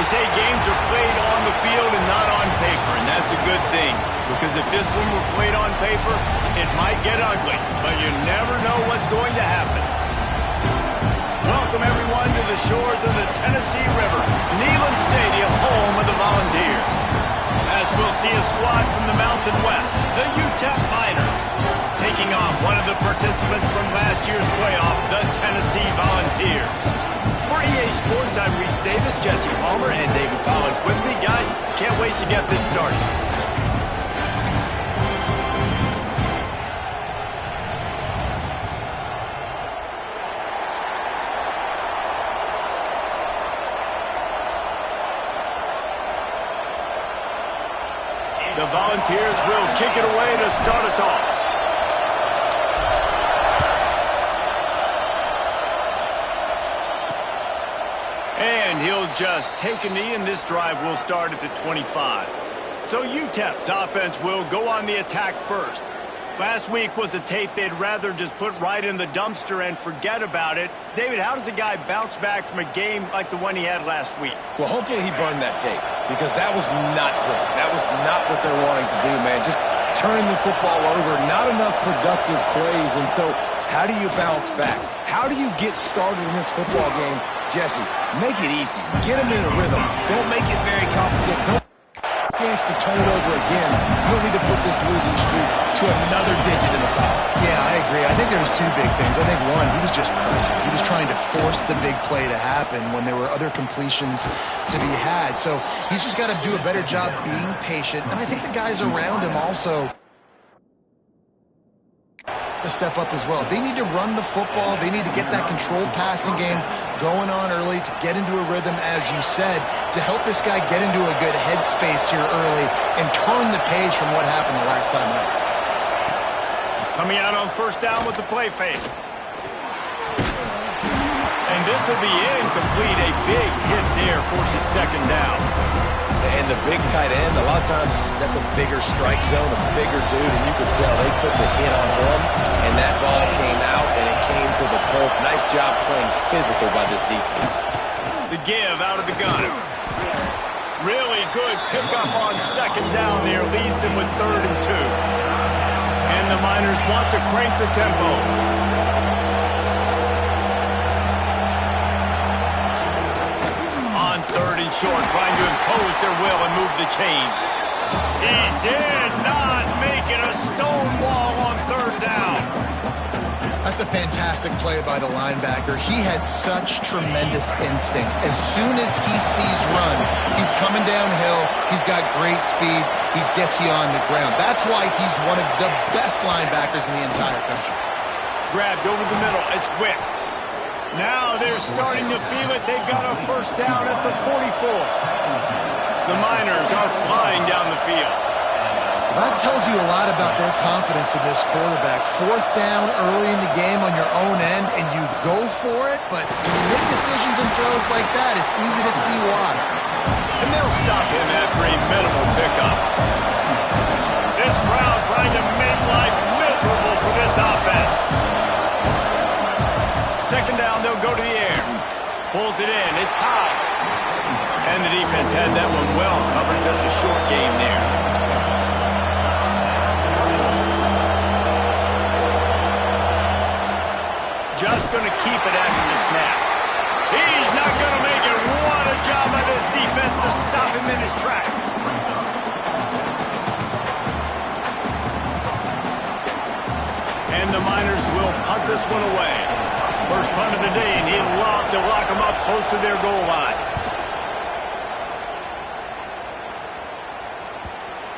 They say games are played on the field and not on paper, and that's a good thing. Because if this one were played on paper, it might get ugly, but you never know what's going to happen. Welcome, everyone, to the shores of the Tennessee River, Neyland Stadium, home of the Volunteers. As we'll see a squad from the Mountain West, the UTEP Miners, taking on one of the participants from last year's playoff, the Tennessee Volunteers. For EA Sports, I'm Reese Davis, Jesse Palmer, and David Pollack with me. Guys, can't wait to get this started. The Volunteers will kick it away to start us off. And he'll just take a knee, and this drive will start at the 25. So UTEP's offense will go on the attack first. Last week was a tape they'd rather just put right in the dumpster and forget about it. David, how does a guy bounce back from a game like the one he had last week? Well, hopefully he burned that tape, because that was not great. That was not what they're wanting to do, man. Just turning the football over, not enough productive plays. And so how do you bounce back? How do you get started in this football game? Jesse, make it easy. Get them in a rhythm. Don't make it very complicated. Don't chance to turn it over again. You don't need to put this losing streak to another digit in the column. Yeah, I agree. I think there was two big things. I think one, he was just pressing. He was trying to force the big play to happen when there were other completions to be had. So he's just got to do a better job being patient. And I think the guys around him also to step up as well. They need to run the football. They need to get that controlled passing game going on early to get into a rhythm, as you said, to help this guy get into a good headspace here early and turn the page from what happened the last time out. Coming out on first down with the play fake. And this will be incomplete. A big hit there forces second down. And the big tight end, a lot of times that's a bigger strike zone, a bigger dude, and you could tell they put the hit on him, and that ball came out, and it came to the turf. Nice job playing physical by this defense. The give out of the gun. Really good pickup on second down there. Leaves him with 3rd and 2. And the Miners want to crank the tempo. On 3rd and short, trying to impose their will and move the chains. He did not make it a stone wall on 3rd down. That's a fantastic play by the linebacker. He has such tremendous instincts. As soon as he sees run, he's coming downhill. He's got great speed. He gets you on the ground. That's why he's one of the best linebackers in the entire country. Grabbed over the middle. It's Wicks. Now they're starting to feel it. They've got a first down at the 44. The Miners are flying down the field. That tells you a lot about their confidence in this quarterback. 4th down early in the game on your own end, and you go for it, but when you make decisions and throws like that, it's easy to see why. And they'll stop him after a minimal pickup. This crowd trying to make life miserable for this offense. Second down, they'll go to the air. Pulls it in. It's high. And the defense had that one well covered. Just a short game there. Just going to keep it after the snap. He's not going to make it. What a job by this defense to stop him in his tracks. And the Miners will punt this one away. First punt of the day, and he'd love to lock them up close to their goal line.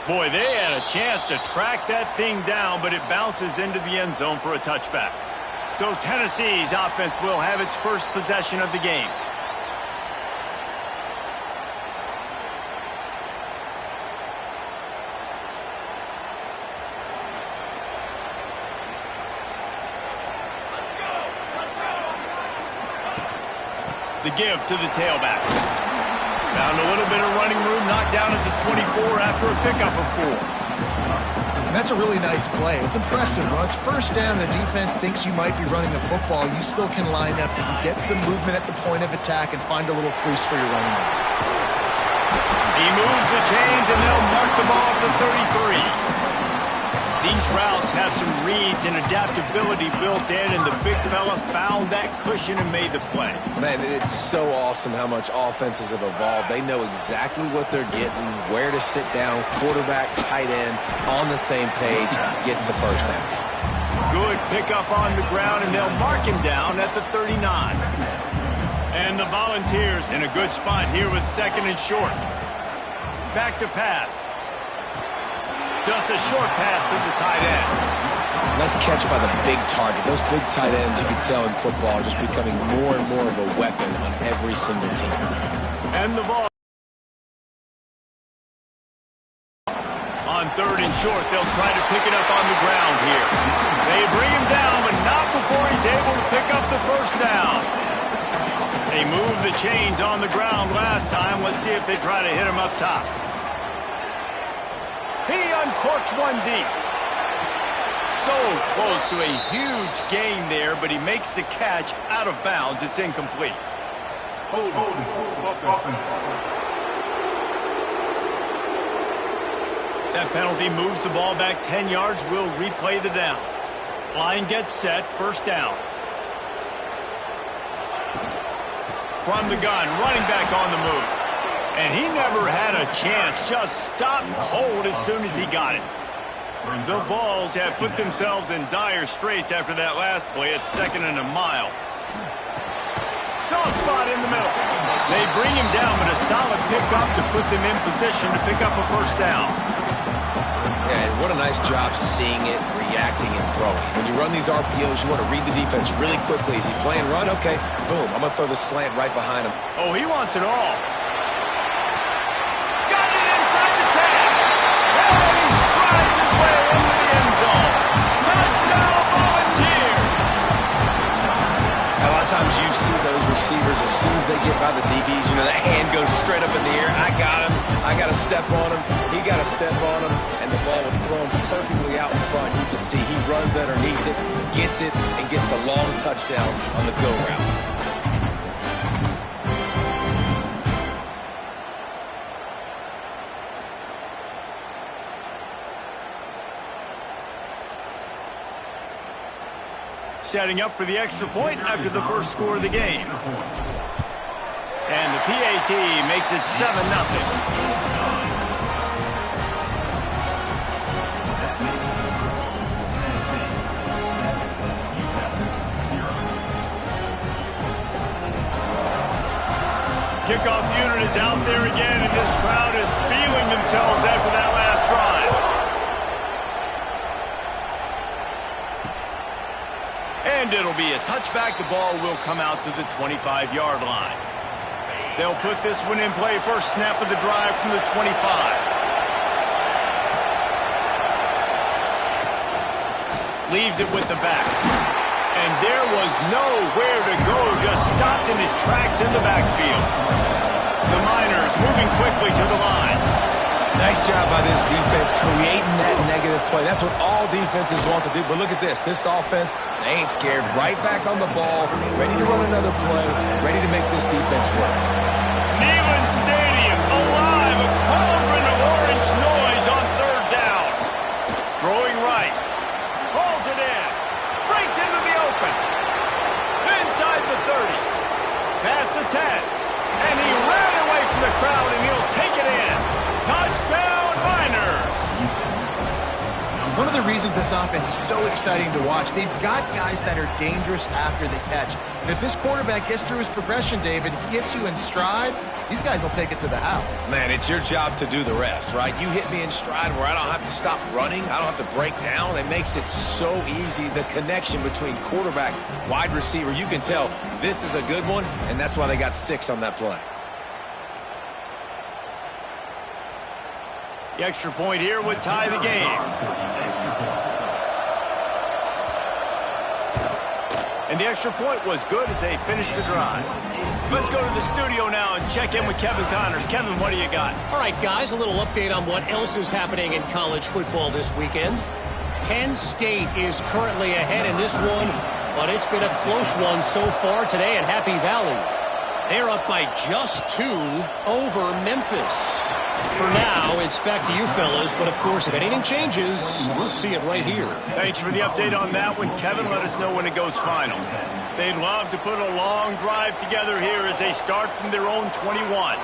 Boy, they had a chance to track that thing down, but it bounces into the end zone for a touchback. So Tennessee's offense will have its first possession of the game. The give to the tailback. Found a little bit of running room, knocked down at the 24 after a pickup of 4. And that's a really nice play. It's impressive. When it's first down, the defense thinks you might be running the football. You still can line up. You can get some movement at the point of attack and find a little crease for your running back. He moves the chains, and they'll mark the ball at the 33. These routes have some reads and adaptability built in, and the big fella found that cushion and made the play. Man, it's so awesome how much offenses have evolved. They know exactly what they're getting, where to sit down, quarterback, tight end, on the same page, gets the first down. Good pickup on the ground, and they'll mark him down at the 39. And the Volunteers in a good spot here with second and short. Back to pass. Just a short pass to the tight end. Nice catch by the big target. Those big tight ends, you can tell in football, are just becoming more and more of a weapon on every single team. And the ball. On third and short, they'll try to pick it up on the ground here. They bring him down, but not before he's able to pick up the first down. They moved the chains on the ground last time. Let's see if they try to hit him up top. He uncorks one deep. So close to a huge gain there, but he makes the catch out of bounds. It's incomplete. Hold. That penalty moves the ball back 10 yards. We'll replay the down. Line gets set. First down. From the gun, running back on the move. And he never had a chance, just stopped cold as soon as he got it. The Vols have put themselves in dire straits after that last play at 2nd and a mile. Soft spot in the middle. They bring him down, but a solid pickup to put them in position to pick up a first down. Yeah, and what a nice job seeing it, reacting, and throwing. When you run these RPOs, you want to read the defense really quickly. Is he playing run? Okay, boom, I'm going to throw the slant right behind him. Oh, he wants it all. Got it inside the 10. And he strides his way into the end zone. Touchdown, Volunteers! A lot of times you see those receivers, as soon as they get by the DBs, you know, that hand goes straight up in the air. I got him. I got to step on him. He got to step on him. And the ball was thrown perfectly out in front. You can see he runs underneath it, gets it, and gets the long touchdown on the go route. Setting up for the extra point after the first score of the game. And the PAT makes it 7-0. Kickoff unit is out there again, and this crowd is feeling themselves after that last drive. And it'll be a touchback. The ball will come out to the 25-yard line. They'll put this one in play. First snap of the drive from the 25. Leaves it with the back. And there was nowhere to go. Just stopped in his tracks in the backfield. The Miners moving quickly to the line. Nice job by this defense creating that negative play. That's what all defenses want to do. But look at this. This offense, they ain't scared. Right back on the ball, ready to run another play, ready to make this defense work. Neyland Stadium alive. A cauldron of orange noise on third down. Throwing right. Hauls it in. Breaks into the open. Inside the 30. Past the 10. And he ran away from the crowd, and he'll take it in. Touchdown, Miners! One of the reasons this offense is so exciting to watch, they've got guys that are dangerous after the catch. And if this quarterback gets through his progression, David, gets you in stride, these guys will take it to the house. Man, it's your job to do the rest, right? You hit me in stride where I don't have to stop running. I don't have to break down. It makes it so easy. The connection between quarterback, wide receiver, you can tell this is a good one, and that's why they got 6 on that play. The extra point here would tie the game. And the extra point was good as they finished the drive. Let's go to the studio now and check in with Kevin Connors. Kevin, what do you got? All right, guys, a little update on what else is happening in college football this weekend. Penn State is currently ahead in this one, but it's been a close one so far today at Happy Valley. They're up by just 2 over Memphis. For now, it's back to you fellas, but of course, if anything changes, we'll see it right here. Thanks for the update on that one, Kevin. Let us know when it goes final. They'd love to put a long drive together here as they start from their own 21.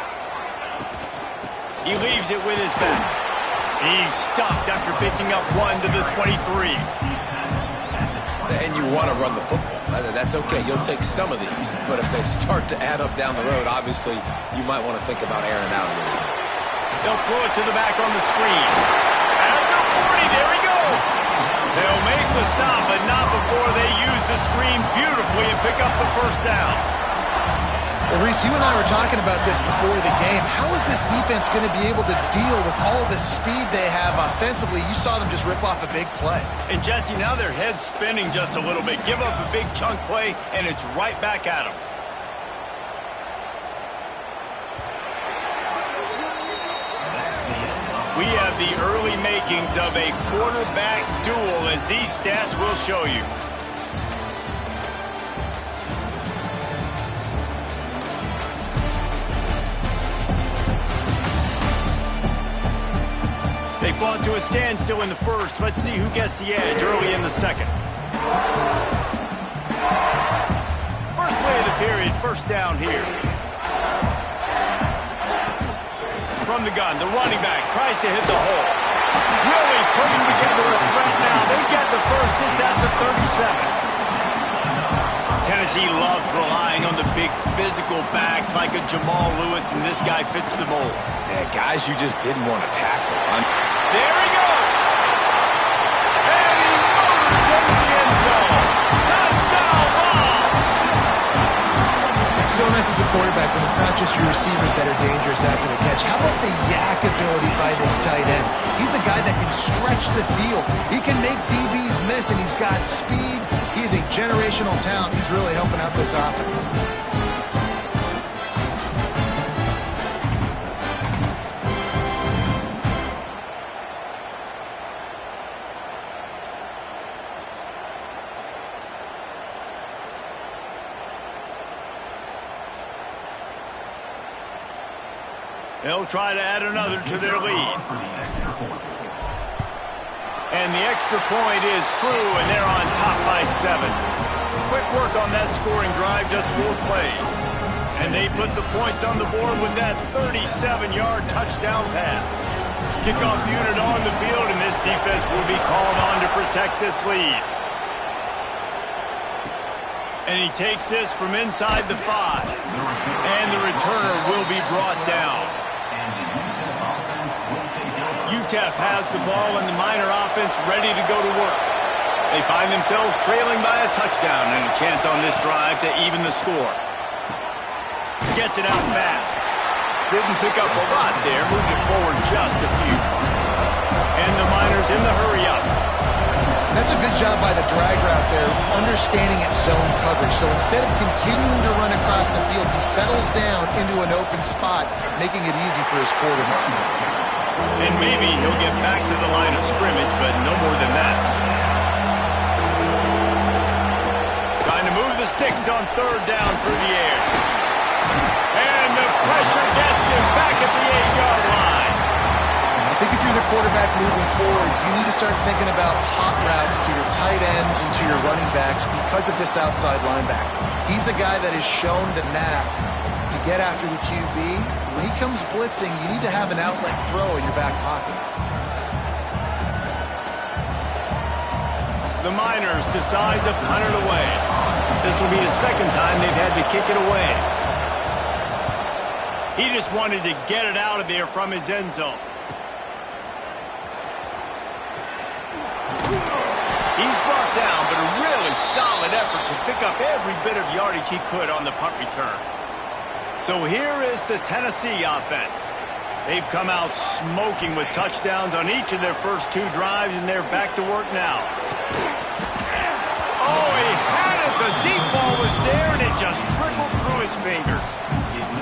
He leaves it with his back. He's stuffed after picking up 1 to the 23. And you want to run the football. That's okay. You'll take some of these. But if they start to add up down the road, obviously, you might want to think about airing it out a little bit. They'll throw it to the back on the screen. At the 40, there he goes. They'll make the stop, but not before they use the screen beautifully and pick up the first down. Well, Reese, you and I were talking about this before the game. How is this defense going to be able to deal with all the speed they have offensively? You saw them just rip off a big play. And, Jesse, now their head's spinning just a little bit. Give up a big chunk play, and it's right back at them. We have the early makings of a quarterback duel, as these stats will show you. They fought to a standstill in the first. Let's see who gets the edge early in the second. First play of the period, first down here. From the gun, the running back tries to hit the hole. Really putting together a threat now. They get the first. It's at the 37. Tennessee loves relying on the big physical backs like a Jamal Lewis, and this guy fits the mold. Yeah, guys you just didn't want to tackle. There he goes! And he motors into the end zone. Touchdown ball! It's so nice as a quarterback when it's not just your receivers that are dangerous after the catch. How about the yak ability by this tight end? He's a guy that can stretch the field. He can make DBs miss, and he's got speed. He's a generational talent. He's really helping out this offense. They'll try to add another to their lead. And the extra point is true, and they're on top by 7. Quick work on that scoring drive, just 4 plays. And they put the points on the board with that 37-yard touchdown pass. Kickoff unit on the field, and this defense will be called on to protect this lead. And he takes this from inside the 5. And the returner will be brought down. UTEP has the ball, and the Miner offense ready to go to work. They find themselves trailing by a touchdown and a chance on this drive to even the score. Gets it out fast. Didn't pick up a lot there, moved it forward just a few. And the Miners in the hurry-up. That's a good job by the drag route there, understanding its zone coverage. So instead of continuing to run across the field, he settles down into an open spot, making it easy for his quarterback. And maybe he'll get back to the line of scrimmage, but no more than that. Trying to move the sticks on third down through the air. And the pressure gets him back at the 8-yard line. I think if you're the quarterback moving forward, you need to start thinking about hot routes to your tight ends and to your running backs because of this outside linebacker. He's a guy that has shown the knack to get after the QB. When he comes blitzing, you need to have an outlet throw in your back pocket. The Miners decide to punt it away. This will be the second time they've had to kick it away. He just wanted to get it out of there from his end zone. He's brought down, but a really solid effort to pick up every bit of yardage he could on the punt return. So here is the Tennessee offense. They've come out smoking with touchdowns on each of their first 2 drives, and they're back to work now. Oh, he had it. The deep ball was there, and it just trickled through his fingers.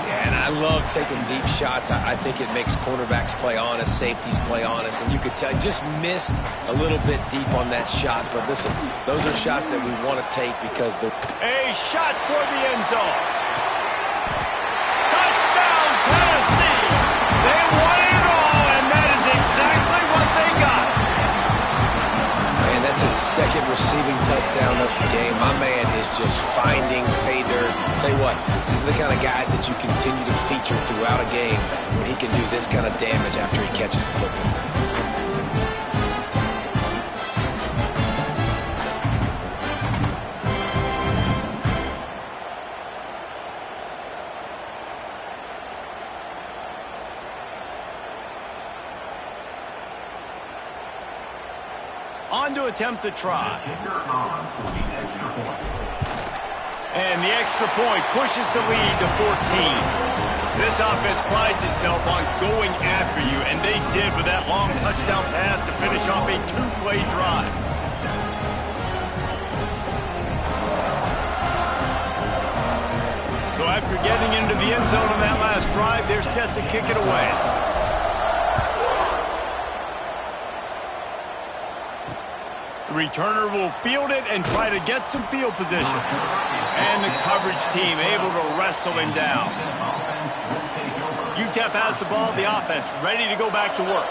Yeah, and I love taking deep shots. I think it makes quarterbacks play honest, safeties play honest, and you could tell just missed a little bit deep on that shot. But listen, those are shots that we want to take because they're... A shot toward the end zone. second receiving touchdown of the game. My man is just finding pay dirt. Tell you what, these are the kind of guys that you continue to feature throughout a game when he can do this kind of damage after he catches the football. On to attempt the try. And the extra point pushes the lead to 14. This offense prides itself on going after you, and they did with that long touchdown pass to finish off a two-play drive. So after getting into the end zone on that last drive, they're set to kick it away. The returner will field it and try to get some field position. And the coverage team able to wrestle him down. UTEP has the ball, the offense ready to go back to work.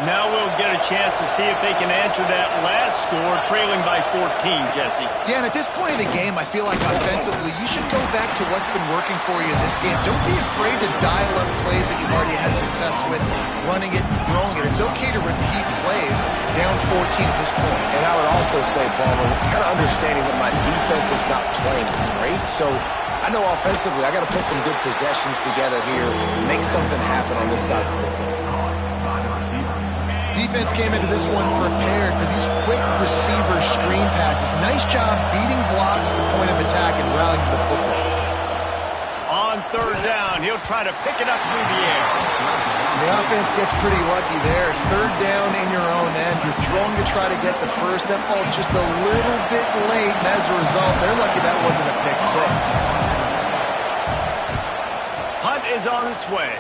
Now we'll get a chance to see if they can answer that last score, trailing by 14, Jesse. Yeah, and at this point in the game, I feel like offensively, you should go back to what's been working for you in this game. Don't be afraid to dial up plays that you've already had success with, running it and throwing it. It's okay to repeat plays down 14 at this point. And I would also say, Palmer, kind of understanding that my defense is not playing great, so I know offensively I got to put some good possessions together here, make something happen on this side of the football. Defense came into this one prepared for these quick receiver screen passes. Nice job beating blocks at the point of attack and rallying to the football. On third down, he'll try to pick it up through the air. The offense gets pretty lucky there. Third down in your own end. You're throwing to try to get the first. That ball just a little bit late, and as a result, they're lucky that wasn't a pick six. Hunt is on its way.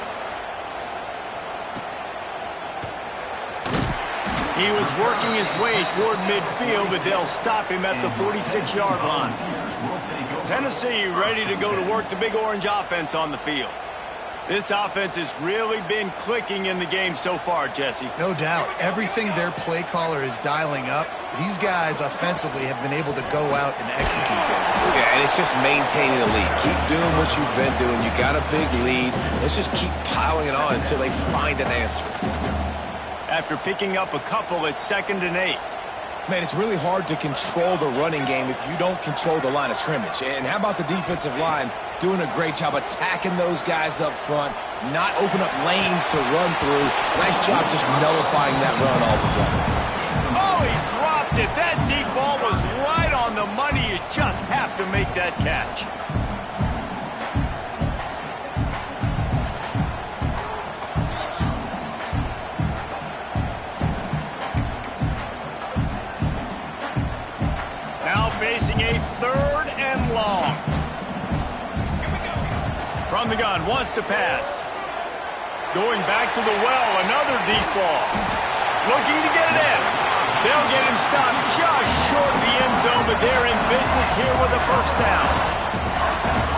He was working his way toward midfield, but they'll stop him at the 46-yard line. Tennessee ready to go to work the Big Orange offense on the field. This offense has really been clicking in the game so far, Jesse. No doubt. Everything their play caller is dialing up, these guys offensively have been able to go out and execute there. Yeah, and it's just maintaining the lead. Keep doing what you've been doing. You got a big lead. Let's just keep piling it on until they find an answer. After picking up a couple, it's 2nd and 8. Man, it's really hard to control the running game if you don't control the line of scrimmage. And how about the defensive line doing a great job attacking those guys up front, not open up lanes to run through. Nice job just nullifying that run altogether. Oh, he dropped it. That deep ball was right on the money. You just have to make that catch. Facing a 3rd and long. From the gun, wants to pass. Going back to the well, another deep ball. Looking to get it in. They'll get him stopped just short of the end zone, but they're in business here with a first down.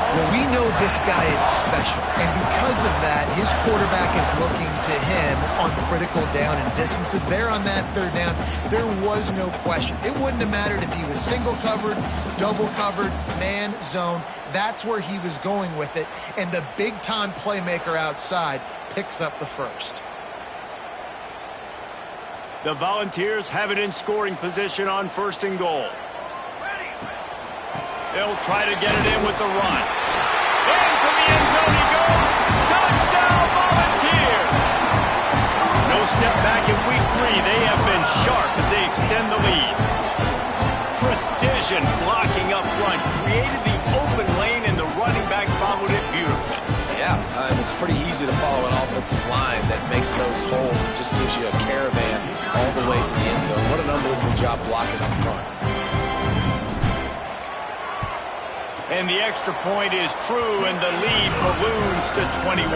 Well, we know this guy is special, and because of that, his quarterback is looking to him on critical down and distances. There on that 3rd down, there was no question. It wouldn't have mattered if he was single covered, double covered, man, zone. That's where he was going with it, and the big-time playmaker outside picks up the first. The Volunteers have it in scoring position on 1st and goal. They'll try to get it in with the run. Into the end zone he goes. Touchdown, Volunteers! No step back in week 3. They have been sharp as they extend the lead. Precision blocking up front created the open lane, and the running back followed it beautifully. Yeah, it's pretty easy to follow an offensive line that makes those holes and just gives you a caravan all the way to the end zone. What an unbelievable job blocking up front. And the extra point is true, and the lead balloons to 21.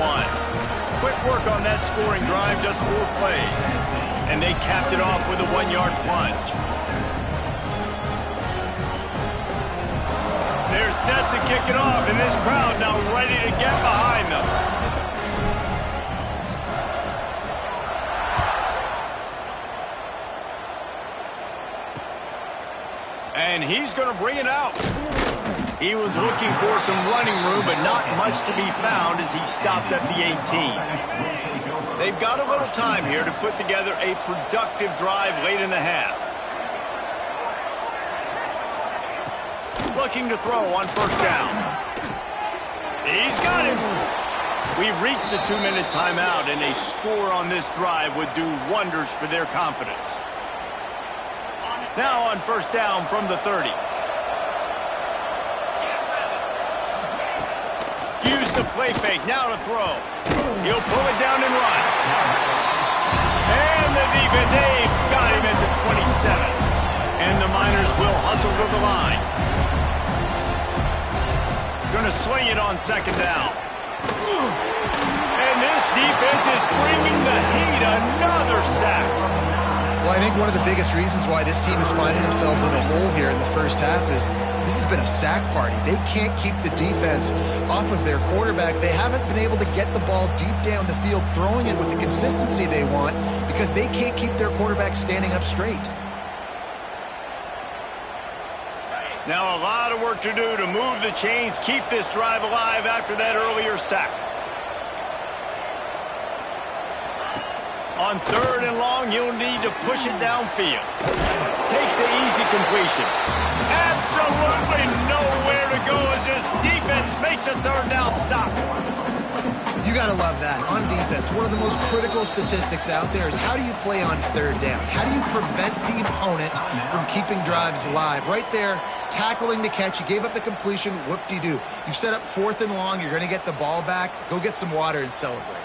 Quick work on that scoring drive, just 4 plays. And they capped it off with a 1-yard plunge. They're set to kick it off, and this crowd now ready to get behind them. he's going to bring it out. He was looking for some running room, but not much to be found as he stopped at the 18. They've got a little time here to put together a productive drive late in the half. Looking to throw on first down. He's got him. We've reached the 2-minute timeout, and a score on this drive would do wonders for their confidence. Now on first down from the 30. Use the play fake, now to throw. He'll pull it down and run. And the defense, got him at the 27. And the Miners will hustle to the line. Going to swing it on second down. And this defense is bringing the heat. Another sack. Well, I think one of the biggest reasons why this team is finding themselves in a hole here in the first half is this has been a sack party. They can't keep the defense off of their quarterback. They haven't been able to get the ball deep down the field, throwing it with the consistency they want because they can't keep their quarterback standing up straight. Now a lot of work to do to move the chains, keep this drive alive after that earlier sack. On third and long, you'll need to push it downfield. Takes the easy completion. Absolutely nowhere to go as this defense makes a third down stop. You got to love that. On defense, one of the most critical statistics out there is how do you play on third down? How do you prevent the opponent from keeping drives alive? Right there, tackling the catch. You gave up the completion. Whoop-de-doo. You set up fourth and long. You're going to get the ball back. Go get some water and celebrate.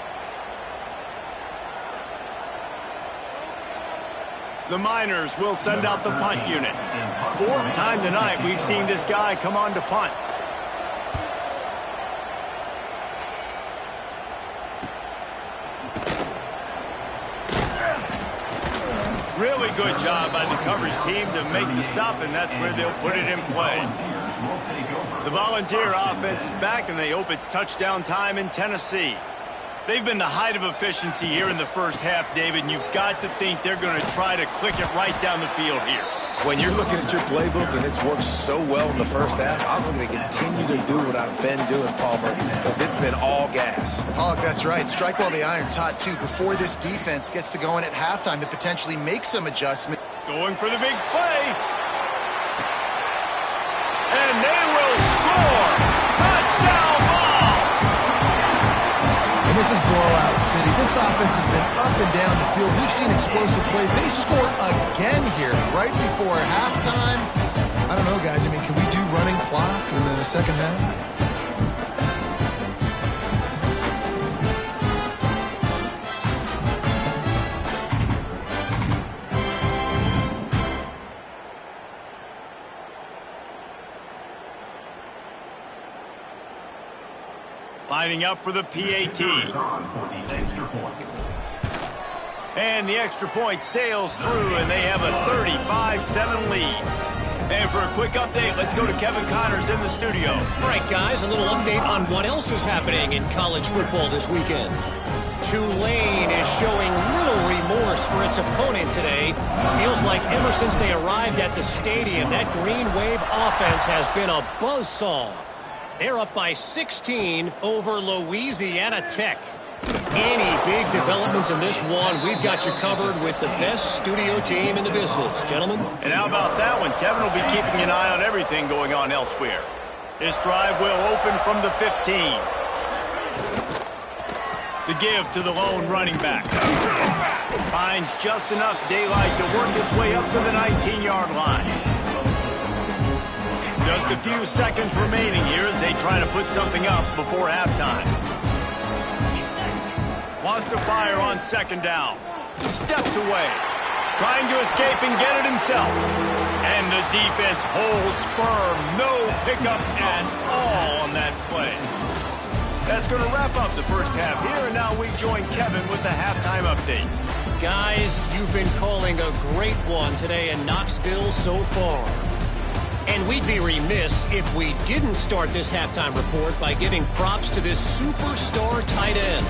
The Miners will send out the punt unit. Fourth time tonight we've seen this guy come on to punt. Really good job by the coverage team to make the stop, and that's where they'll put it in play. The Volunteer offense is back, and they hope it's touchdown time in Tennessee. They've been the height of efficiency here in the first half, David, and you've got to think they're going to try to click it right down the field here. When you're looking at your playbook and it's worked so well in the first half, I'm going to continue to do what I've been doing, Palmer, because it's been all gas. Oh, that's right. Strike while the iron's hot, too. Before this defense gets to going at halftime to potentially make some adjustment. Going for the big play. And they will score. Touchdown ball. And this is blowout city. This offense has been up and down the field. We've seen explosive plays. They score again here right before halftime. I don't know, guys. I mean, can we do running clock in the second half? Lining up for the PAT. And the extra point sails through, and they have a 35-7 lead. And for a quick update, let's go to Kevin Connors in the studio. All right, guys, a little update on what else is happening in college football this weekend. Tulane is showing little remorse for its opponent today. Feels like ever since they arrived at the stadium, that Green Wave offense has been a buzzsaw. They're up by 16 over Louisiana Tech. Any big developments in this one, we've got you covered with the best studio team in the business, gentlemen. And how about that one? Kevin will be keeping an eye on everything going on elsewhere. This drive will open from the 15. The give to the lone running back. Finds just enough daylight to work his way up to the 19-yard line. Just a few seconds remaining here as they try to put something up before halftime. Wants to fire on second down. Steps away. Trying to escape and get it himself. And the defense holds firm. No pickup at all on that play. That's going to wrap up the first half here, and now we join Kevin with the halftime update. Guys, you've been calling a great one today in Knoxville so far. And we'd be remiss if we didn't start this halftime report by giving props to this superstar tight end.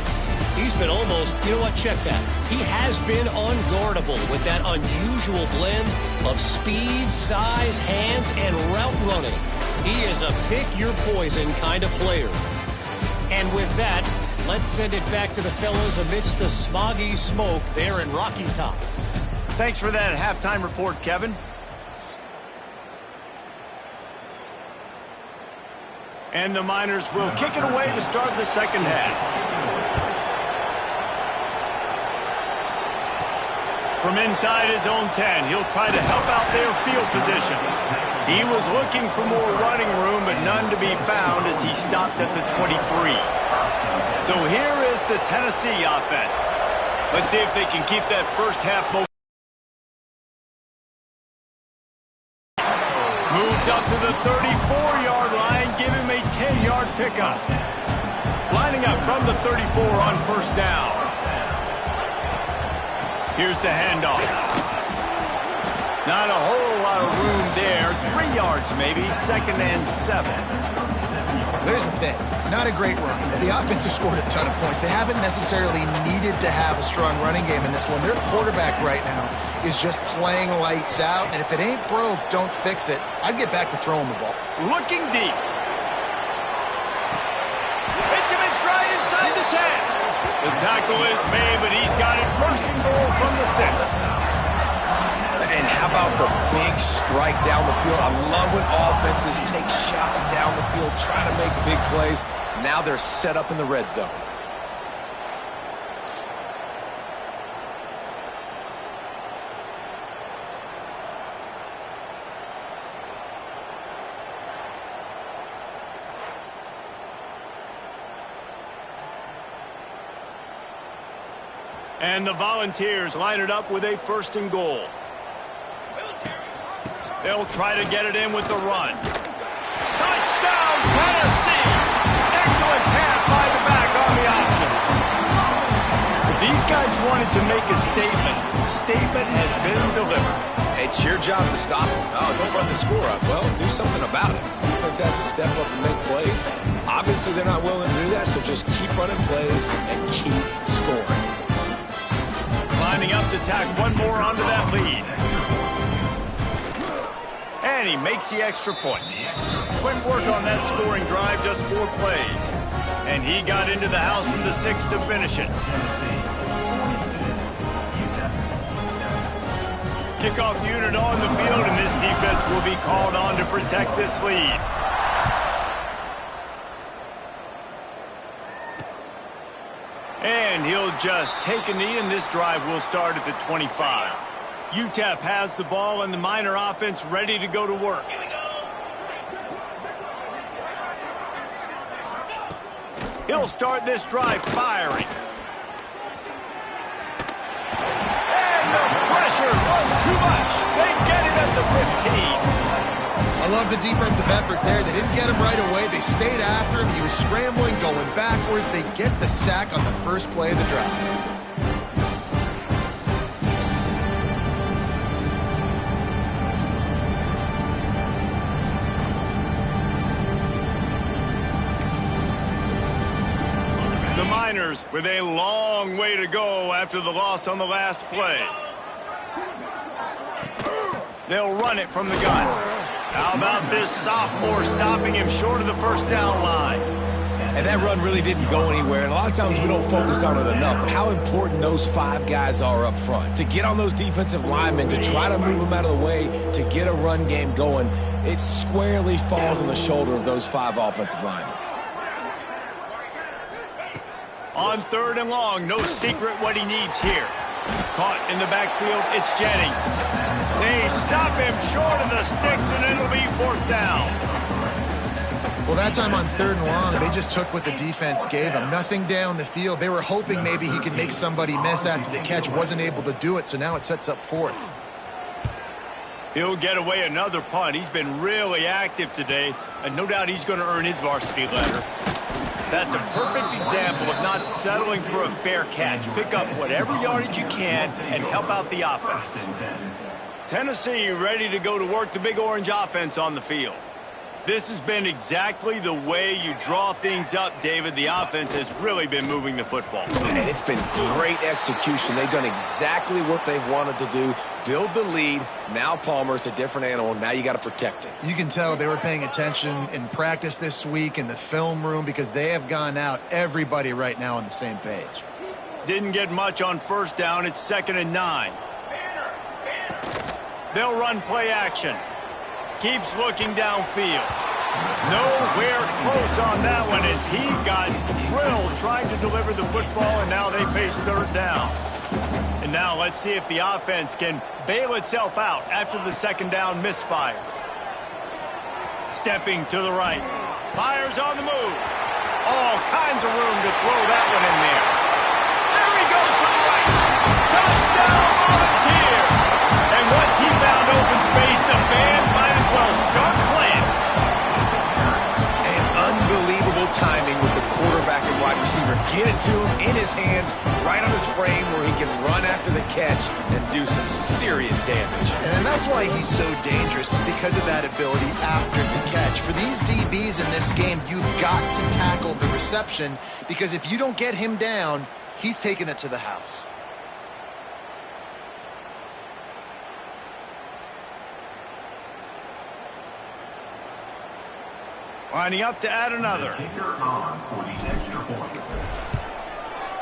He's been almost, you know what, check that. He has been unguardable with that unusual blend of speed, size, hands, and route running. He is a pick-your-poison kind of player. And with that, let's send it back to the fellas amidst the smoggy smoke there in Rocky Top. Thanks for that halftime report, Kevin. And the Miners will kick it away to start the second half. From inside his own 10, he'll try to help out their field position. He was looking for more running room, but none to be found as he stopped at the 23. So here is the Tennessee offense. Let's see if they can keep that first half momentum. Moves up to the 34-yard line, give him a 10-yard pickup. Lining up from the 34 on first down. Here's the handoff. Not a whole lot of room there. 3 yards maybe, 2nd and 7. There's the thing. Not a great run. The offense has scored a ton of points. They haven't necessarily needed to have a strong running game in this one. Their quarterback right now is just playing lights out, and if it ain't broke, don't fix it. I'd get back to throwing the ball. Looking deep. Hits him in stride inside the 10. The tackle is made, but he's got it first and goal from the 6. And how about the big strike down the field? I love when offenses take shots down the field, try to make big plays. Now they're set up in the red zone. And the Volunteers line it up with a first and goal. They'll try to get it in with the run. Touchdown, Tennessee! Excellent pass by the back on the option. These guys wanted to make a statement. The statement has been delivered. It's your job to stop them. Oh, don't run the score up. Well, do something about it. The defense has to step up and make plays. Obviously, they're not willing to do that, so just keep running plays and keep scoring. Lining up to tack one more onto that lead. And he makes the extra point. Quick work on that scoring drive, just 4 plays. And he got into the house from the 6 to finish it. Kickoff unit on the field, and this defense will be called on to protect this lead. And he'll just take a knee, and this drive will start at the 25. UTEP has the ball, and the Miner offense ready to go to work. He'll start this drive firing. And the pressure was too much. They get him at the 15. I love the defensive effort there. They didn't get him right away. They stayed after him. He was scrambling, going backwards. They get the sack on the first play of the drive. The Miners with a long way to go after the loss on the last play. They'll run it from the gun. How about this sophomore stopping him short of the first down line? And that run really didn't go anywhere, and a lot of times we don't focus on it enough, but how important those 5 guys are up front. To get on those defensive linemen, to try to move them out of the way, to get a run game going, it squarely falls on the shoulder of those 5 offensive linemen. On 3rd and long, no secret what he needs here. Caught in the backfield, it's Jennings. They stop him short of the sticks, and it'll be 4th down. Well, that time on 3rd and long, they just took what the defense gave him. Nothing down the field. They were hoping maybe he could make somebody miss after the catch. Wasn't able to do it, so now it sets up 4th. He'll get away another punt. He's been really active today, and no doubt he's going to earn his varsity letter. That's a perfect example of not settling for a fair catch. Pick up whatever yardage you can and help out the offense. Tennessee ready to go to work, the Big Orange offense on the field. This has been exactly the way you draw things up, David. The offense has really been moving the football. And it's been great execution. They've done exactly what they've wanted to do. Build the lead. Now Palmer's a different animal. Now you got to protect it. You can tell they were paying attention in practice this week in the film room because they have gone out, everybody right now on the same page. Didn't get much on first down. It's 2nd and 9. They'll run play action. Keeps looking downfield. Nowhere close on that one as he got drilled trying to deliver the football, and now they face 3rd down. And now let's see if the offense can bail itself out after the 2nd down misfire. Stepping to the right. Fires on the move. All kinds of room to throw that one in there. There he goes to the right. Touchdown, Volunteer! And once he found open space, the band might as well start playing. And unbelievable timing with the quarterback and wide receiver. Get it to him in his hands, right on his frame where he can run after the catch and do some serious damage. And that's why he's so dangerous, because of that ability after the catch. For these DBs in this game, you've got to tackle the reception, because if you don't get him down, he's taking it to the house. Lining up to add another.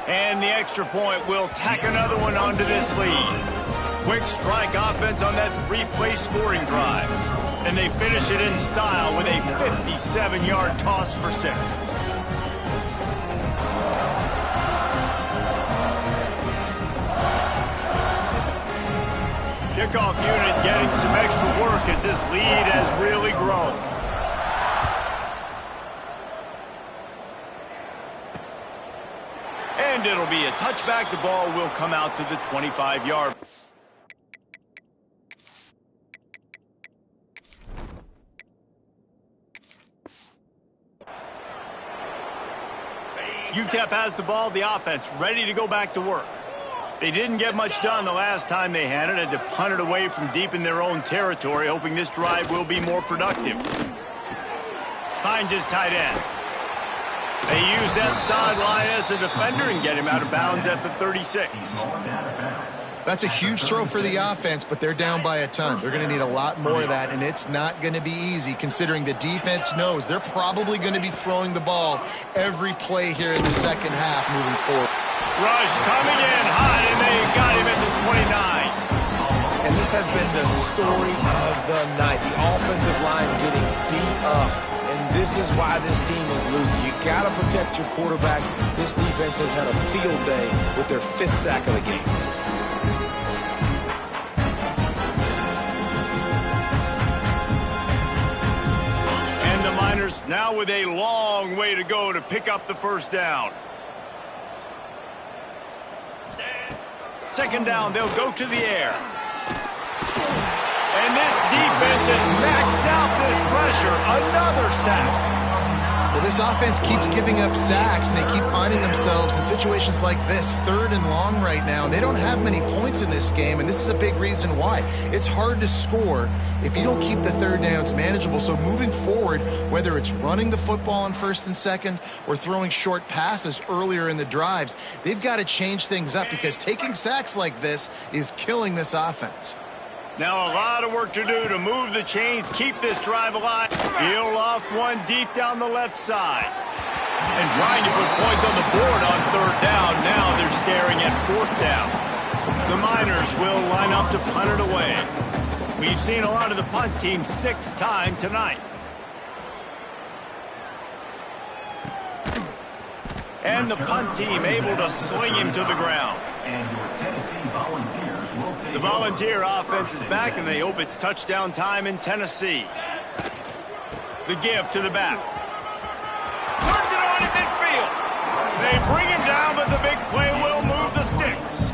And the extra point will tack another one onto this lead. Quick strike offense on that 3-play scoring drive. And they finish it in style with a 57-yard toss for 6. Kickoff unit getting some extra work as this lead has really grown. And it'll be a touchback. The ball will come out to the 25-yard. UTEP has the ball, the offense ready to go back to work. They didn't get much done the last time they had it. Had to punt it away from deep in their own territory, hoping this drive will be more productive. Finds his tight end. They use that sideline as a defender and get him out of bounds at the 36. That's a huge throw for the offense, but they're down by a ton. They're going to need a lot more of that, and it's not going to be easy considering the defense knows they're probably going to be throwing the ball every play here in the second half moving forward. Rush coming in hot, and they got him at the 29. And this has been the story of the night. The offensive line getting beat up. And this is why this team is losing. You got to protect your quarterback. This defense has had a field day with their 5th sack of the game. And the Miners now with a long way to go to pick up the first down. 2nd down, they'll go to the air. And this defense has maxed out this pressure. Another sack. Well, this offense keeps giving up sacks, and they keep finding themselves in situations like this, 3rd and long right now. They don't have many points in this game, and this is a big reason why. It's hard to score if you don't keep the 3rd downs manageable. So moving forward, whether it's running the football on 1st and 2nd or throwing short passes earlier in the drives, they've got to change things up because taking sacks like this is killing this offense. Now a lot of work to do to move the chains, keep this drive alive. He'll loft one deep down the left side. And trying to put points on the board on 3rd down. Now they're staring at 4th down. The Miners will line up to punt it away. We've seen a lot of the punt team 6th time tonight. And the punt team able to sling him to the ground. The Volunteer offense is back, and they hope it's touchdown time in Tennessee. The give to the back. Turns it on in midfield. They bring him down, but the big play will move the sticks.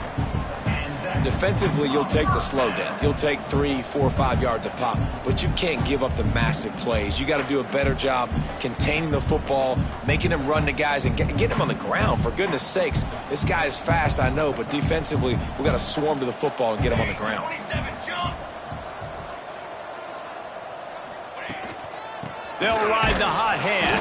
Defensively, you'll take the slow death. You'll take 3, 4, 5 yards a pop, but you can't give up the massive plays. You got to do a better job containing the football, making him run to guys, and get him on the ground. For goodness sakes, this guy is fast, I know, but defensively, we got to swarm to the football and get him on the ground. They'll ride the hot hand.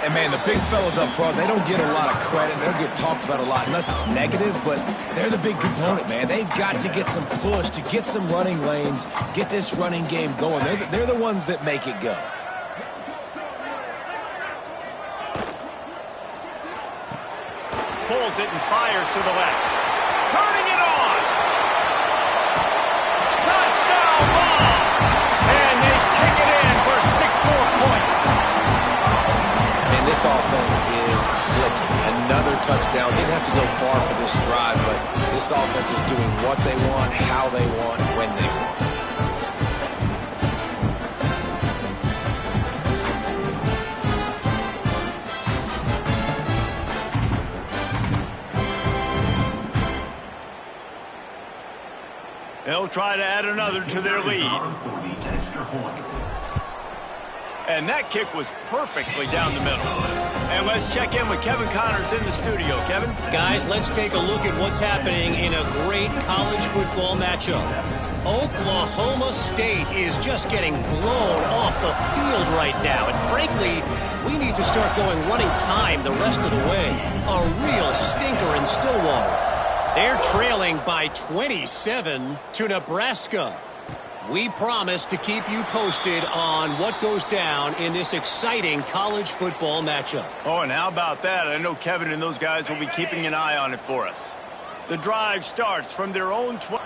And, man, the big fellas up front, they don't get a lot of credit. They don't get talked about a lot unless it's negative, but they're the big component, man. They've got to get some push, to get some running lanes, get this running game going. They're the ones that make it go. Pulls it and fires to the left. Turning it on. Touchdown ball. And they take it in for 6 more points. And this offense is clicking. Another touchdown. Didn't have to go far for this drive, but this offense is doing what they want, how they want, when they want. They'll try to add another to their lead. And that kick was perfectly down the middle. And let's check in with Kevin Connors in the studio. Kevin? Guys, let's take a look at what's happening in a great college football matchup. Oklahoma State is just getting blown off the field right now. And frankly, we need to start going running time the rest of the way. A real stinker in Stillwater. They're trailing by 27 to Nebraska. We promise to keep you posted on what goes down in this exciting college football matchup. Oh, and how about that? I know Kevin and those guys will be keeping an eye on it for us. The drive starts from their own 20.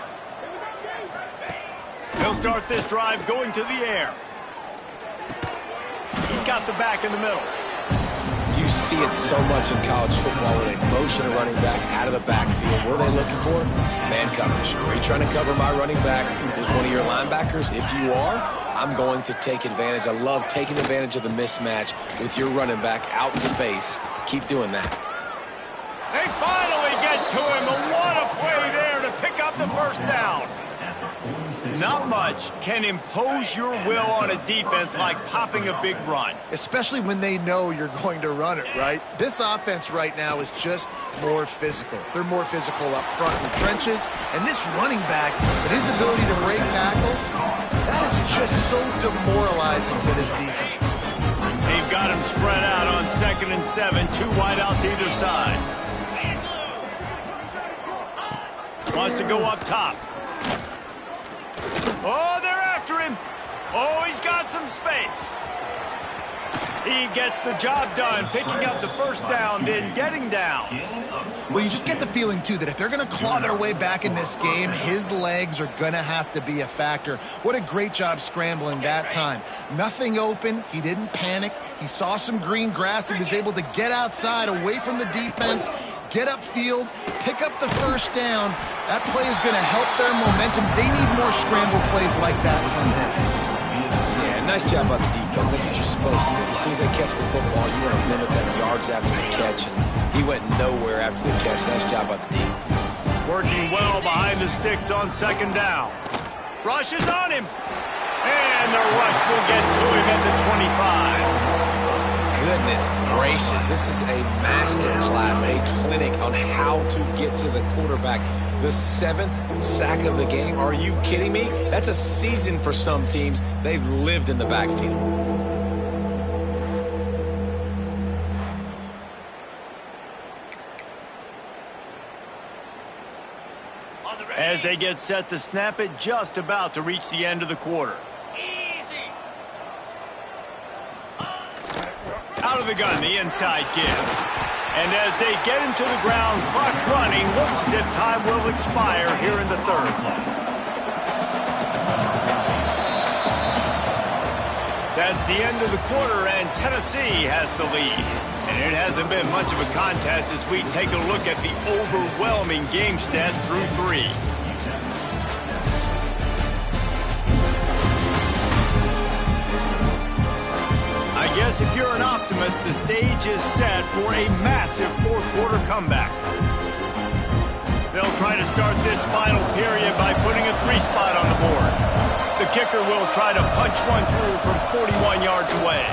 They'll start this drive going to the air. He's got the back in the middle. You see it so much in college football when they motion a running back out of the backfield. What are they looking for? Man coverage. Are you trying to cover my running back as one of your linebackers? If you are, I'm going to take advantage. I love taking advantage of the mismatch with your running back out in space. Keep doing that. They finally get to him, and what a play there to pick up the first down. Not much can impose your will on a defense like popping a big run. Especially when they know you're going to run it, right? This offense right now is just more physical. They're more physical up front in the trenches. And this running back, and his ability to break tackles, that is just so demoralizing for this defense. They've got him spread out on 2nd and 7, 2 wide out to either side. Wants to go up top. Oh, they're after him. Oh, he's got some space. He gets the job done, picking up the first down, then getting down. Well, you just get the feeling, too, that if they're going to claw their way back in this game, his legs are going to have to be a factor. What a great job scrambling that time. Nothing open. He didn't panic. He saw some green grass. He was able to get outside, away from the defense, get upfield, pick up the first down. That play is going to help their momentum. They need more scramble plays like that from him. Yeah, nice job by the defense. That's what you're supposed to do. As soon as they catch the football, you want to limit that yards after the catch. And he went nowhere after the catch. Nice job by the D. Working well behind the sticks on 2nd down. Rush is on him. And the rush will get to him at the 25. Goodness gracious, this is a master class, a clinic on how to get to the quarterback. The 7th sack of the game. Are you kidding me? That's a season for some teams. They've lived in the backfield. As they get set to snap it, just about to reach the end of the quarter. Out of the gun, the inside give. And as they get him to the ground, clock running, looks as if time will expire here in the 3rd. That's the end of the quarter, and Tennessee has the lead. And it hasn't been much of a contest as we take a look at the overwhelming game stats through 3. I guess if you're an optimist, the stage is set for a massive 4th quarter comeback. They'll try to start this final period by putting a 3 spot on the board. The kicker will try to punch one through from 41 yards away.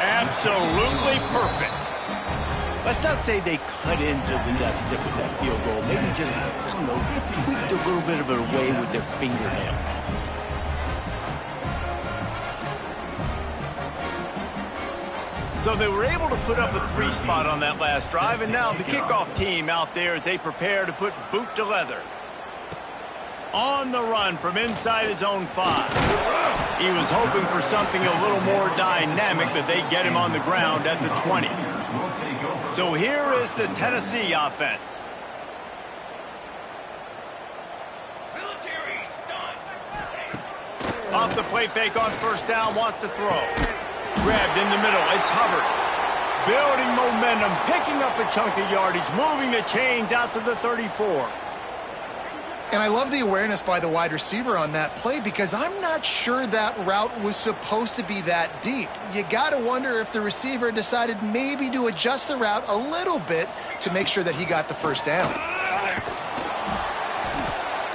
Absolutely perfect. Let's not say they cut into the deficit with that field goal. Maybe just, I don't know, tweaked a little bit of it away with their fingernail. So they were able to put up a 3-spot on that last drive, and now the kickoff team out there as they prepare to put boot to leather. On the run from inside his own 5. He was hoping for something a little more dynamic, but they get him on the ground at the 20. So here is the Tennessee offense. Off the play fake on first down, wants to throw. Grabbed in the middle, it's Hubbard. Building momentum, picking up a chunk of yardage, moving the chains out to the 34. And I love the awareness by the wide receiver on that play because I'm not sure that route was supposed to be that deep. You got to wonder if the receiver decided maybe to adjust the route a little bit to make sure that he got the first down.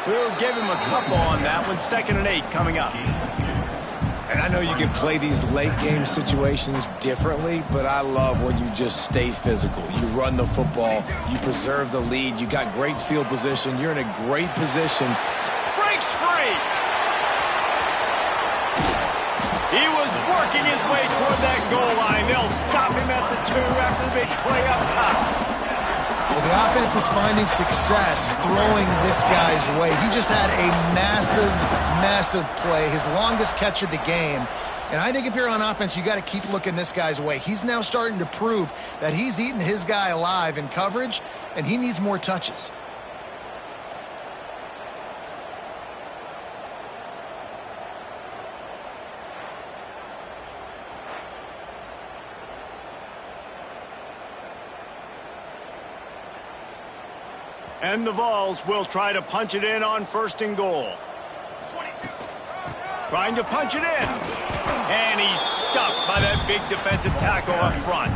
We'll give him a couple on that one. 2nd and 8 coming up. And I know you can play these late game situations differently, but I love when you just stay physical. You run the football, you preserve the lead, you got great field position, you're in a great position. Breaks free! He was working his way toward that goal line. They'll stop him at the 2 after the big play up top. Well, the offense is finding success throwing this guy's way. He just had a massive, massive play, his longest catch of the game. And I think if you're on offense, you got to keep looking this guy's way. He's now starting to prove that he's eating his guy alive in coverage, and he needs more touches. And the Vols will try to punch it in on 1st and goal. Trying to punch it in. And he's stuffed by that big defensive tackle up front.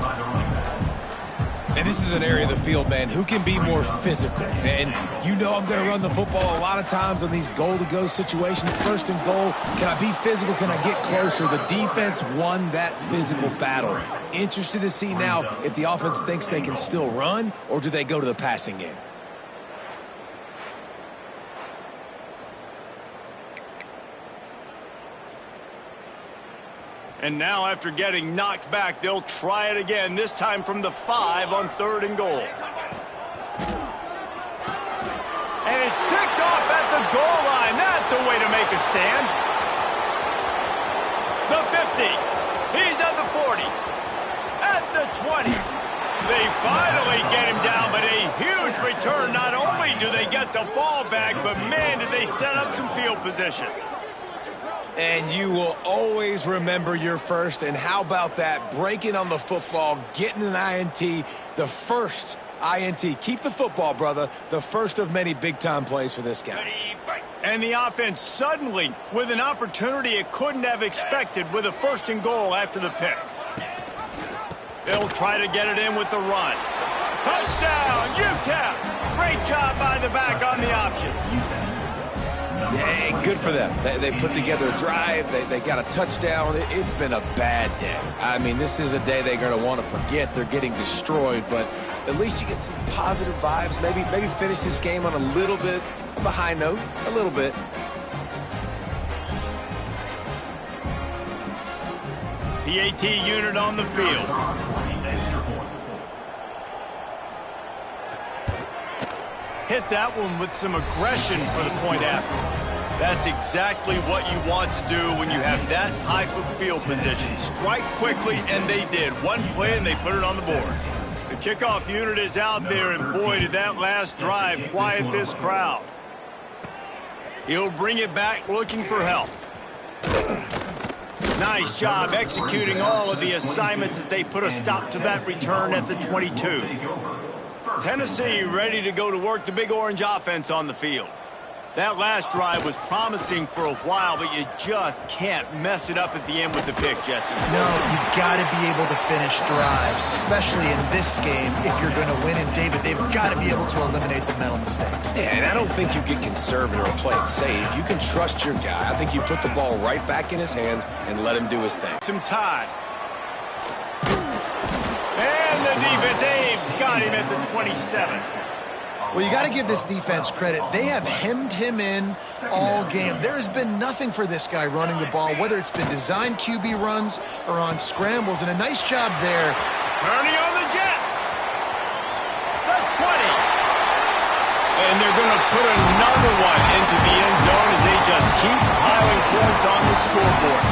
And this is an area of the field, man, who can be more physical. And you know I'm going to run the football a lot of times on these goal-to-go situations. 1st and goal, can I be physical? Can I get closer? The defense won that physical battle. Interested to see now if the offense thinks they can still run, or do they go to the passing game? And now after getting knocked back, they'll try it again, this time from the 5 on 3rd and goal. And it's picked off at the goal line. That's a way to make a stand. The 50. He's at the 40. At the 20. They finally get him down, but a huge return. Not only do they get the ball back, but man, did they set up some field position. And you will always remember your first. And how about that? Breaking on the football, getting an INT, the first INT. Keep the football, brother. The first of many big-time plays for this guy. And the offense suddenly with an opportunity it couldn't have expected with a 1st and goal after the pick. They'll try to get it in with the run. Touchdown, UTEP! Great job by the back on the option. Yeah, good for them. They put together a drive. They got a touchdown. It's been a bad day. I mean, this is a day they're going to want to forget. They're getting destroyed, but at least you get some positive vibes. Maybe finish this game on a little bit of a high note. A little bit. PAT unit on the field. Hit that one with some aggression for the point after. That's exactly what you want to do when you have that type of field position. Strike quickly, and they did. One play, and they put it on the board. The kickoff unit is out there, and boy, did that last drive quiet this crowd. He'll bring it back looking for help. Nice job executing all of the assignments as they put a stop to that return at the 22. Tennessee ready to go to work the Big Orange offense on the field. That last drive was promising for a while, but you just can't mess it up at the end with the pick, Jesse. No, you've got to be able to finish drives, especially in this game if you're going to win. And, David, they've got to be able to eliminate the mental mistakes. Yeah, and I don't think you get conservative or play it safe. You can trust your guy. I think you put the ball right back in his hands and let him do his thing. Some time. And the defense, they've got him at the 27. Well, you got to give this defense credit. They have hemmed him in all game. There has been nothing for this guy running the ball, whether it's been designed QB runs or on scrambles, and a nice job there. Turning on the Jets. The 20. And they're going to put another one into the end zone as they just keep piling points on the scoreboard.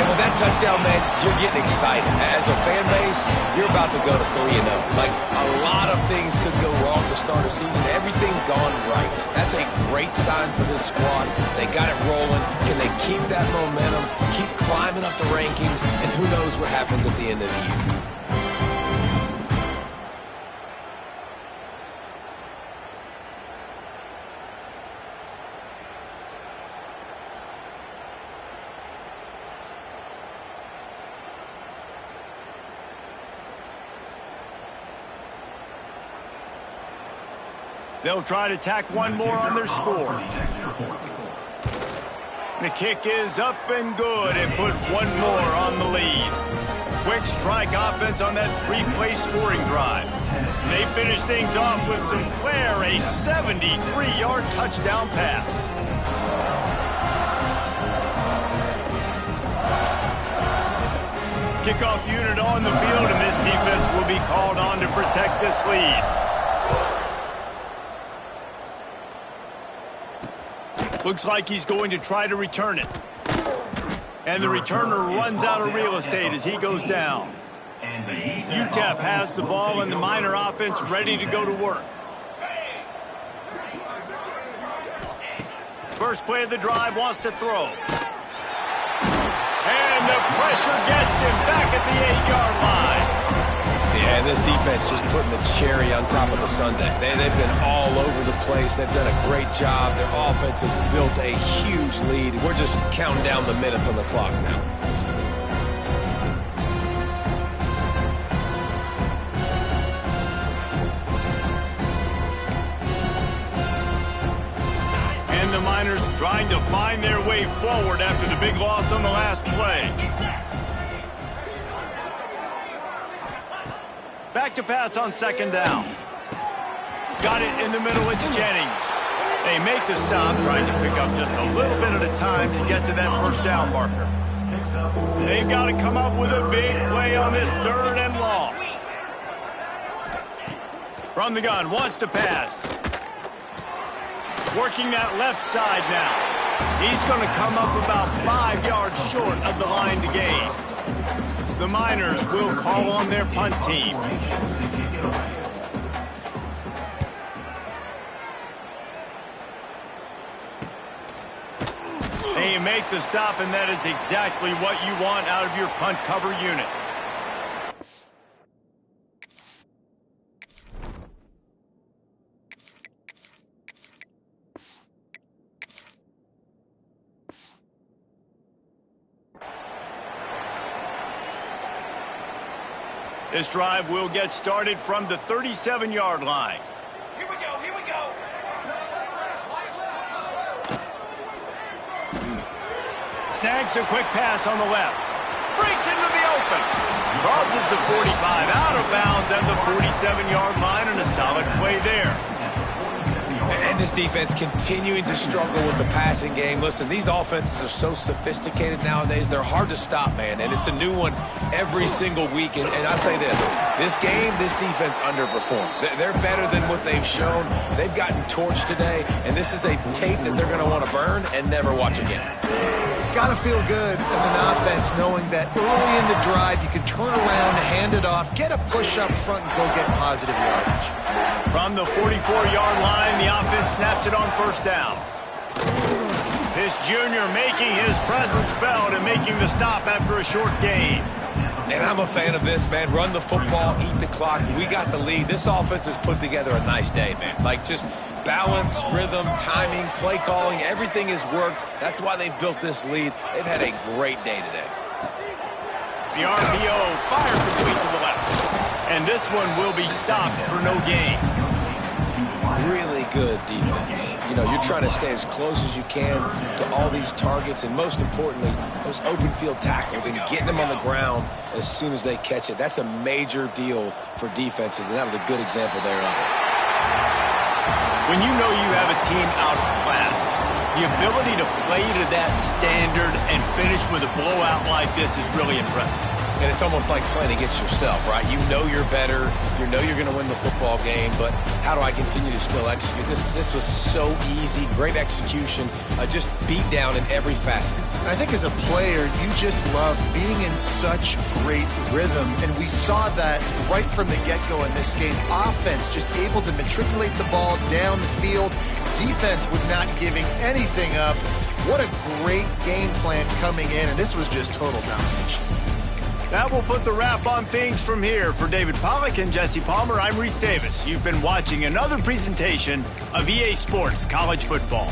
And with that touchdown, man, you're getting excited. As a fan base, you're about to go to 3-0. Like, a lot of things could go wrong to start a season. Everything gone right. That's a great sign for this squad. They got it rolling. Can they keep that momentum, keep climbing up the rankings, and who knows what happens at the end of the year. They'll try to tack one more on their score. The kick is up and good and put one more on the lead. Quick strike offense on that three-play scoring drive. They finish things off with some flair, a 73-yard touchdown pass. Kickoff unit on the field, and this defense will be called on to protect this lead. Looks like he's going to try to return it. And the returner runs out of real estate as he goes down. UTEP has the ball and the Miner offense ready to go to work. First play of the drive, wants to throw. And the pressure gets him back at the 8-yard line. Yeah, and this defense just putting the cherry on top of the sundae. They've been all over the place. They've done a great job. Their offense has built a huge lead. We're just counting down the minutes on the clock now. And the Miners trying to find their way forward after the big loss on the last play. Back to pass on second down. Got it in the middle, it's Jennings. They make the stop, trying to pick up just a little bit at a time to get to that first down marker. They've got to come up with a big play on this third and long. From the gun, wants to pass. Working that left side now. He's going to come up about 5 yards short of the line to gain. The Miners will call on their punt team. They make the stop, and that is exactly what you want out of your punt cover unit. This drive will get started from the 37-yard line. Here we go, here we go. Snags a quick pass on the left. Breaks into the open. Crosses the 45 out of bounds at the 47-yard line, and a solid play there. And this defense continuing to struggle with the passing game. Listen, these offenses are so sophisticated nowadays. They're hard to stop, man. And it's a new one every single week. And I say this game, this defense underperformed. They're better than what they've shown. They've gotten torched today. And this is a tape that they're going to want to burn and never watch again. It's got to feel good as an offense knowing that early in the drive you can turn around, hand it off, get a push up front, and go get positive yardage. From the 44-yard line, the offense snaps it on first down. This junior making his presence felt and making the stop after a short gain. And I'm a fan of this, man. Run the football, eat the clock. We got the lead. This offense has put together a nice day, man. Like, just balance, rhythm, timing, play calling, everything has worked. That's why they've built this lead. They've had a great day today. The RPO fire complete to the left. And this one will be stopped for no gain. Really good defense. You know, you're trying to stay as close as you can to all these targets, and most importantly, those open field tackles and getting them on the ground as soon as they catch it. That's a major deal for defenses, and that was a good example there of it. When you know you have a team outclassed, the ability to play to that standard and finish with a blowout like this is really impressive. And it's almost like playing against yourself, right? You know you're better. You know you're going to win the football game, but how do I continue to still execute? This was so easy. Great execution. Just beat down in every facet. I think as a player, you just love being in such great rhythm, and we saw that right from the get-go in this game. Offense just able to matriculate the ball down the field. Defense was not giving anything up. What a great game plan coming in, and this was just total domination. That will put the wrap on things from here. For David Pollack and Jesse Palmer, I'm Reese Davis. You've been watching another presentation of EA Sports College Football.